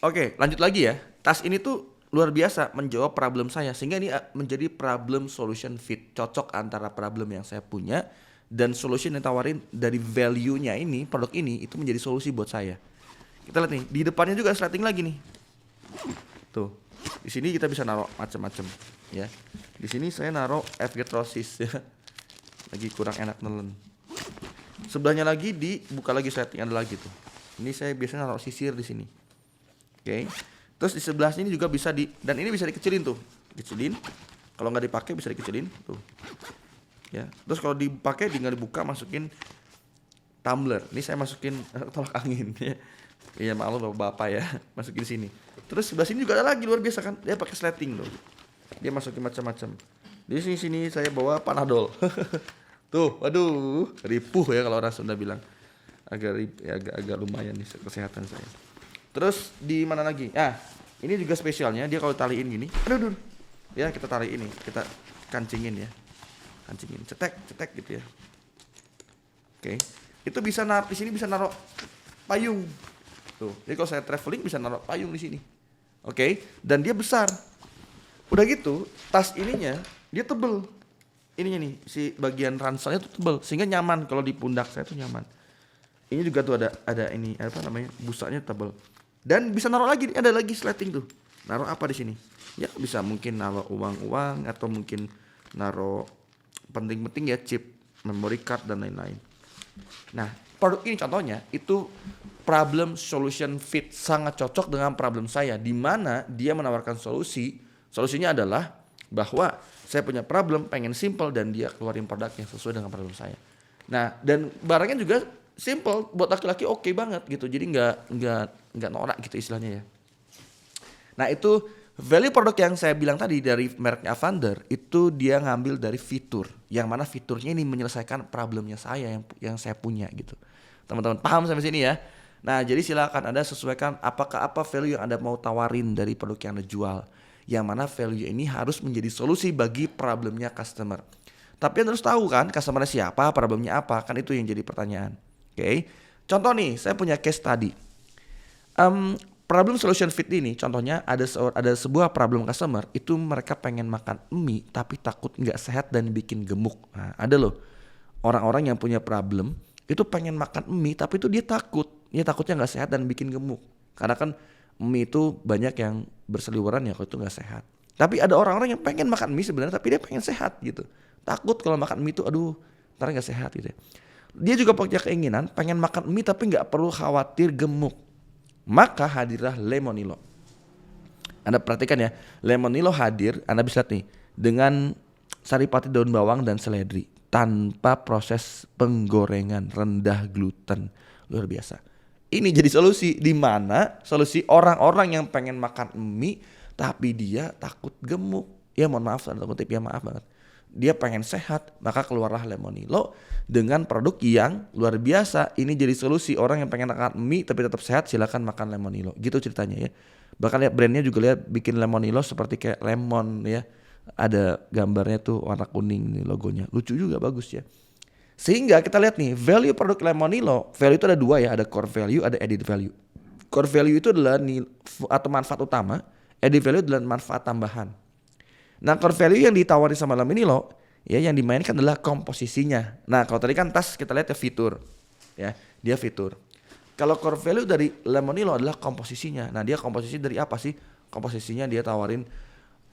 Oke, lanjut lagi ya. Tas ini tuh luar biasa menjawab problem saya sehingga ini menjadi problem solution fit, cocok antara problem yang saya punya dan solution yang tawarin dari value-nya ini, produk ini itu menjadi solusi buat saya. Kita lihat nih, di depannya juga sleting lagi nih. Tuh. Di sini kita bisa naruh macam-macam ya. Di sini saya naruh F-Gatrosis ya. Lagi kurang enak nelen. Sebelahnya lagi dibuka lagi sleting ada lagi tuh. Ini saya biasanya naruh sisir di sini. Oke. Terus di sebelah sini juga bisa dan ini bisa dikecilin tuh. Kecilin. Kalau nggak dipakai bisa dikecilin tuh. Ya. Terus kalau dipakai tinggal dibuka masukin tumbler. Ini saya masukin tolak angin ya. Iya maklum bapak-bapak ya. Masukin sini. Terus sebelah sini juga ada lagi luar biasa kan. Dia pakai sleting tuh. Dia masukin macam-macam. Di sini saya bawa panadol. Tuh, waduh, ripuh ya kalau orang Sunda bilang. Agak lumayan nih kesehatan saya. Terus di mana lagi? Ini juga spesialnya dia kalau taliin gini. Aduh. Ya, kita tarik ini, kita kancingin ya. Kancingin, cetek gitu ya. Oke. Itu bisa di sini bisa naruh payung. Tuh. Jadi kalau saya traveling bisa naruh payung di sini. Oke, dan dia besar. Udah gitu, tas ininya dia tebel. Ininya nih, si bagian ranselnya tuh tebel sehingga nyaman kalau di pundak saya tuh nyaman. Ini juga tuh ada ini apa namanya? Busanya tebel. Dan bisa naruh lagi, ada lagi sleting tuh. Naruh apa di sini? Ya bisa mungkin naruh uang-uang atau mungkin naruh penting-penting ya chip, memory card dan lain-lain. Nah, produk ini contohnya itu problem solution fit sangat cocok dengan problem saya di mana dia menawarkan solusi. Solusinya adalah bahwa saya punya problem pengen simple dan dia keluarin produk yang sesuai dengan problem saya. Nah, dan barangnya juga simple buat laki-laki oke banget gitu. Jadi nggak norak gitu istilahnya ya. Nah, itu value produk yang saya bilang tadi dari mereknya Avander itu dia ngambil dari fitur, yang mana fiturnya ini menyelesaikan problemnya saya yang saya punya gitu. Teman-teman paham sampai sini ya? Nah, jadi silakan Anda sesuaikan apa value yang Anda mau tawarin dari produk yang Anda jual. Yang mana value ini harus menjadi solusi bagi problemnya customer. Tapi Anda harus tahu kan customer siapa, problemnya apa, kan itu yang jadi pertanyaan. Oke. Contoh nih, saya punya case tadi. Problem solution fit ini contohnya ada sebuah problem customer itu mereka pengen makan mie tapi takut nggak sehat dan bikin gemuk. Nah, ada loh orang-orang yang punya problem itu pengen makan mie tapi itu dia takutnya nggak sehat dan bikin gemuk karena kan mie itu banyak yang berseliweran ya kalau itu nggak sehat. Tapi ada orang-orang yang pengen makan mie sebenarnya tapi dia pengen sehat gitu, takut kalau makan mie itu aduh ntar nggak sehat gitu ya. Dia juga punya keinginan pengen makan mie tapi nggak perlu khawatir gemuk. Maka hadirlah Lemonilo. Anda perhatikan ya, Lemonilo hadir, Anda bisa lihat nih, dengan saripati daun bawang dan seledri tanpa proses penggorengan, rendah gluten. Luar biasa. Ini jadi solusi di mana solusi orang-orang yang pengen makan mie tapi dia takut gemuk. Ya mohon maaf tanda kutip ya, maaf banget. Dia pengen sehat, maka keluarlah Lemonilo dengan produk yang luar biasa. Ini jadi solusi orang yang pengen makan mie tapi tetap sehat, silakan makan Lemonilo. Gitu ceritanya ya. Bahkan lihat brandnya juga lihat bikin Lemonilo seperti kayak lemon ya. Ada gambarnya tuh warna kuning nih logonya. Lucu juga, bagus ya. Sehingga kita lihat nih value produk Lemonilo. Value itu ada dua ya, ada core value, ada added value. Core value itu adalah atau manfaat utama. Added value adalah manfaat tambahan. Nah, core value yang ditawari sama Lemonilo ya yang dimainkan adalah komposisinya. Nah, kalau tadi kan tas kita lihat ya fitur. Ya, dia fitur. Kalau core value dari Lemonilo adalah komposisinya. Nah, dia komposisi dari apa sih? Komposisinya dia tawarin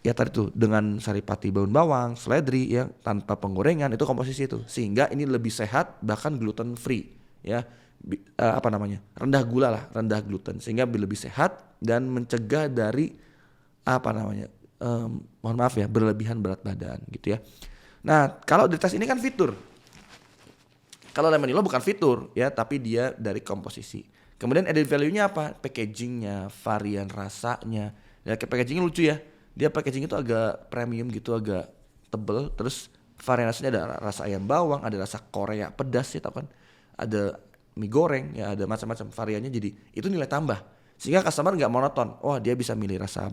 ya tadi tuh dengan saripati daun bawang, seledri ya tanpa penggorengan, itu komposisi itu. Sehingga ini lebih sehat bahkan gluten free ya. Rendah gula lah, rendah gluten sehingga lebih sehat dan mencegah dari mohon maaf ya, berlebihan berat badan gitu ya. Nah, kalau di tes ini kan fitur. Kalau Lemonilo bukan fitur ya, tapi dia dari komposisi. Kemudian added value-nya apa? Packagingnya, varian rasanya. Ya, packagingnya lucu ya. Dia packaging itu agak premium gitu, agak tebel. Terus varian rasanya ada rasa ayam bawang, ada rasa Korea pedas ya, tau kan? Ada mie goreng ya, ada macam-macam variannya. Jadi itu nilai tambah. Sehingga customer nggak monoton. Wah, dia bisa milih rasa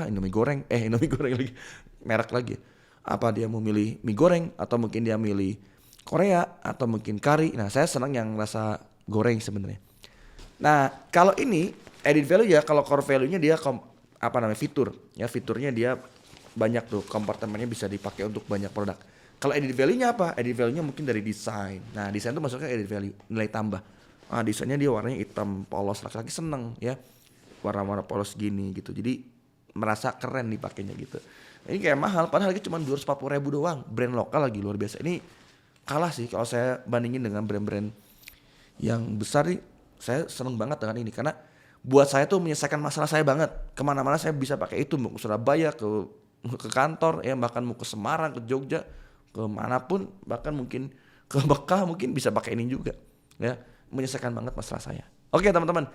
Indomie goreng lagi, merek lagi. Apa dia mau milih mie goreng atau mungkin dia milih Korea atau mungkin kari. Nah, saya senang yang rasa goreng sebenarnya. Nah, kalau ini Added value ya, kalau core value-nya dia fitur. Ya, fiturnya dia banyak tuh, kompartemennya bisa dipakai untuk banyak produk. Kalau added value-nya apa? Added value-nya mungkin dari desain. Nah, desain itu masuknya added value, nilai tambah. Desainnya dia warnanya hitam polos, laki-laki seneng ya. Warna-warna polos gini gitu. Jadi merasa keren dipakainya gitu. Ini kayak mahal, padahal harganya cuma 240.000 doang. Brand lokal lagi luar biasa. Ini kalah sih kalau saya bandingin dengan brand-brand yang besar nih. Saya seneng banget dengan ini karena buat saya tuh menyelesaikan masalah saya banget. Kemana-mana saya bisa pakai itu, mau ke Surabaya, ke kantor, ya bahkan mau ke Semarang, ke Jogja, ke manapun, bahkan mungkin ke Mekah mungkin bisa pakai ini juga. Ya, menyelesaikan banget masalah saya. Oke teman-teman,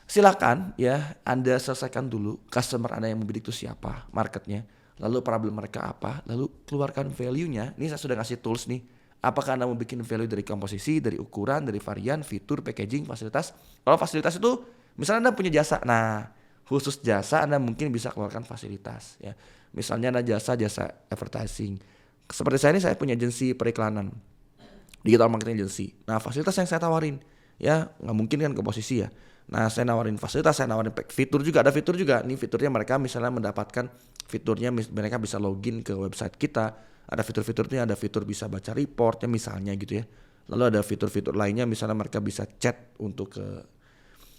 silakan ya Anda selesaikan dulu customer Anda yang membidik itu siapa, marketnya, lalu problem mereka apa, lalu keluarkan value-nya. Ini saya sudah ngasih tools nih. Apakah Anda mau bikin value dari komposisi, dari ukuran, dari varian, fitur, packaging, fasilitas. Kalau fasilitas itu misalnya Anda punya jasa, nah khusus jasa Anda mungkin bisa keluarkan fasilitas ya. Misalnya Anda jasa advertising. Seperti saya ini, saya punya agensi periklanan, digital marketing agency. Nah fasilitas yang saya tawarin ya nggak mungkin kan komposisi ya. Nah saya nawarin fasilitas, saya nawarin fitur juga, ada fitur juga. Nih fiturnya mereka misalnya mendapatkan fiturnya, mereka bisa login ke website kita. Ada fitur-fiturnya, ada fitur bisa baca reportnya misalnya gitu ya. Lalu ada fitur-fitur lainnya, misalnya mereka bisa chat untuk ke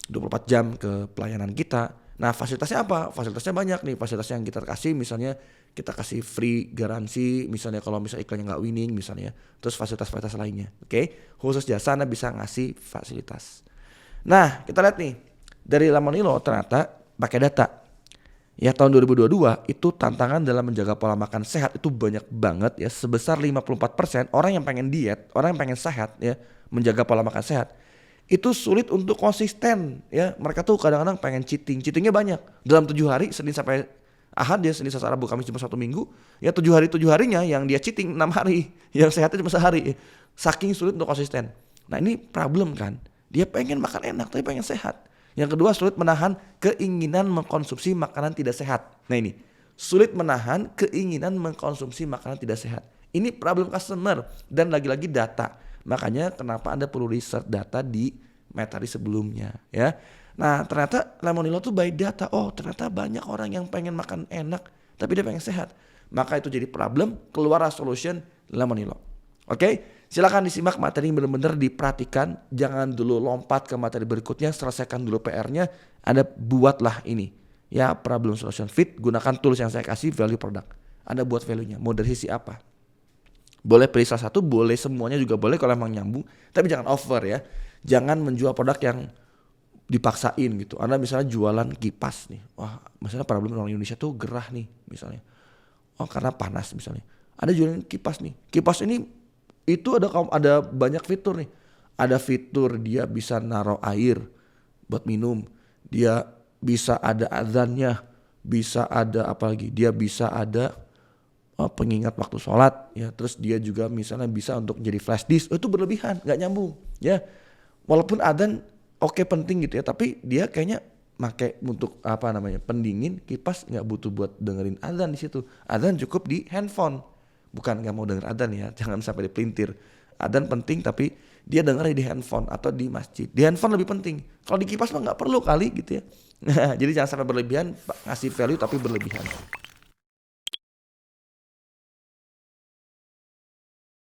24 jam ke pelayanan kita. Nah fasilitasnya apa? Fasilitasnya banyak nih. Fasilitas yang kita kasih misalnya kita kasih free garansi, misalnya kalau misalnya iklannya nggak winning misalnya. Terus fasilitas-fasilitas lainnya. Oke? Khusus jasa Anda bisa ngasih fasilitas. Nah kita lihat nih. Dari Lemonilo ternyata pakai data. Ya tahun 2022 itu tantangan dalam menjaga pola makan sehat itu banyak banget ya, sebesar 54% orang yang pengen diet, orang yang pengen sehat ya, menjaga pola makan sehat. Itu sulit untuk konsisten ya. Mereka tuh kadang-kadang pengen cheatingnya banyak. Dalam 7 hari, Senin sampai Ahad ya, Senin, Selasa, Rabu, Kamis cuma 1 minggu. Ya 7 harinya yang dia cheating 6 hari, yang sehatnya cuma sehari. Saking sulit untuk konsisten. Nah ini problem kan. Dia pengen makan enak tapi pengen sehat. Yang kedua, sulit menahan keinginan mengkonsumsi makanan tidak sehat. Nah ini, sulit menahan keinginan mengkonsumsi makanan tidak sehat. Ini problem customer dan lagi-lagi data. Makanya kenapa Anda perlu riset data di materi sebelumnya ya. Nah ternyata Lemonilo tuh by data. Oh ternyata banyak orang yang pengen makan enak tapi dia pengen sehat. Maka itu jadi problem, keluar solution Lemonilo. Oke? Silakan disimak materi yang benar-benar diperhatikan. Jangan dulu lompat ke materi berikutnya. Selesaikan dulu PR-nya. Anda buatlah ini. Ya problem solution fit. Gunakan tools yang saya kasih, value product. Anda buat value-nya. Mau dari sisi apa? Boleh pilih salah satu, boleh semuanya juga boleh kalau emang nyambung. Tapi jangan over ya. Jangan menjual produk yang dipaksain gitu. Anda misalnya jualan kipas nih. Wah misalnya problem orang Indonesia tuh gerah nih misalnya. Oh karena panas misalnya. Ada jualan kipas nih. Kipas ini itu ada banyak fitur nih. Ada fitur dia bisa naruh air buat minum. Dia bisa ada azannya, bisa ada apa lagi? Dia bisa ada pengingat waktu sholat ya. Terus dia juga misalnya bisa untuk jadi flash disk. Itu berlebihan, nggak nyambung ya. Walaupun azan oke penting gitu ya, tapi dia kayaknya pakai untuk pendingin kipas, nggak butuh buat dengerin azan di situ. Azan cukup di handphone. Bukan nggak mau denger adzan ya, jangan sampai dipelintir. Adzan penting tapi dia denger di handphone atau di masjid. Di handphone lebih penting. Kalau di kipas mah nggak perlu kali gitu ya. Jadi jangan sampai berlebihan ngasih value tapi berlebihan.